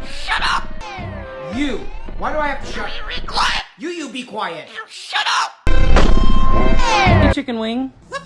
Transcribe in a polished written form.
Shut up! You! Why do I have to shut? Be quiet! You be quiet! Shut up! Hey, chicken wing. What